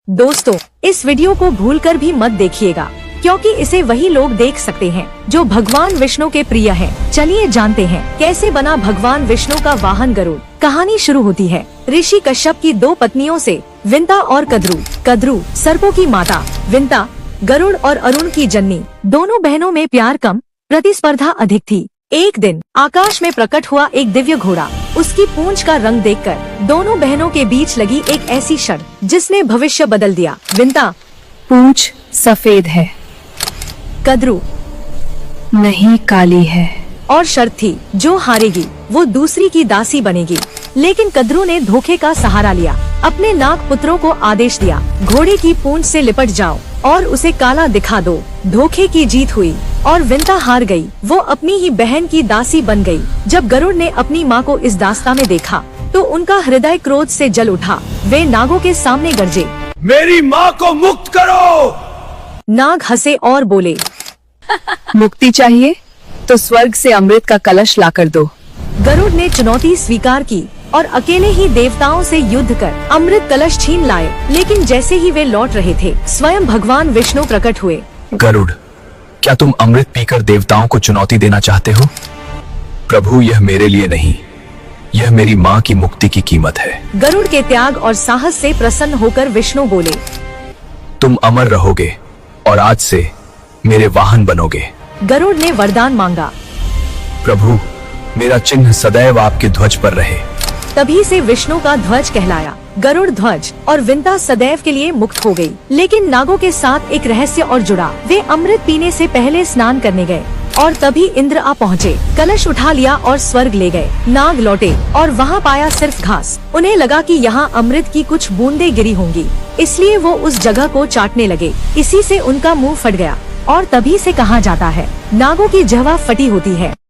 दोस्तों, इस वीडियो को भूलकर भी मत देखिएगा, क्योंकि इसे वही लोग देख सकते हैं जो भगवान विष्णु के प्रिय हैं। चलिए जानते हैं कैसे बना भगवान विष्णु का वाहन गरुड़। कहानी शुरू होती है ऋषि कश्यप की दो पत्नियों से, विंता और कद्रू। कद्रू सर्पों की माता, विंता गरुड़ और अरुण की जननी। दोनों बहनों में प्यार कम, प्रतिस्पर्धा अधिक थी। एक दिन आकाश में प्रकट हुआ एक दिव्य घोड़ा। उसकी पूंछ का रंग देखकर दोनों बहनों के बीच लगी एक ऐसी शर्त जिसने भविष्य बदल दिया। विंता, पूंछ सफेद है। कद्रू, नहीं, काली है। और शर्त थी जो हारेगी वो दूसरी की दासी बनेगी। लेकिन कद्रू ने धोखे का सहारा लिया। अपने नाग पुत्रों को आदेश दिया, घोड़े की पूंछ से लिपट जाओ और उसे काला दिखा दो। धोखे की जीत हुई और विंता हार गई। वो अपनी ही बहन की दासी बन गई। जब गरुड़ ने अपनी माँ को इस दास्तां में देखा तो उनका हृदय क्रोध से जल उठा। वे नागों के सामने गरजे, मेरी माँ को मुक्त करो। नाग हंसे और बोले, मुक्ति चाहिए तो स्वर्ग से अमृत का कलश लाकर दो। गरुड़ ने चुनौती स्वीकार की और अकेले ही देवताओं से युद्ध कर अमृत कलश छीन लाए। लेकिन जैसे ही वे लौट रहे थे, स्वयं भगवान विष्णु प्रकट हुए। गरुड़, क्या तुम अमृत पीकर देवताओं को चुनौती देना चाहते हो? प्रभु, यह मेरे लिए नहीं, यह मेरी माँ की मुक्ति की कीमत है। गरुड़ के त्याग और साहस से प्रसन्न होकर विष्णु बोले, तुम अमर रहोगे और आज से मेरे वाहन बनोगे। गरुड़ ने वरदान मांगा, प्रभु, मेरा चिन्ह सदैव आपके ध्वज पर रहे। तभी से विष्णु का ध्वज कहलाया गरुड़ ध्वज। और विंता सदैव के लिए मुक्त हो गई। लेकिन नागों के साथ एक रहस्य और जुड़ा। वे अमृत पीने से पहले स्नान करने गए और तभी इंद्र आ पहुँचे। कलश उठा लिया और स्वर्ग ले गए। नाग लौटे और वहाँ पाया सिर्फ घास। उन्हें लगा कि यहाँ अमृत की कुछ बूंदें गिरी होंगी, इसलिए वो उस जगह को चाटने लगे। इसी से उनका मुंह फट गया और तभी से कहा जाता है, नागों की जहवा फटी होती है।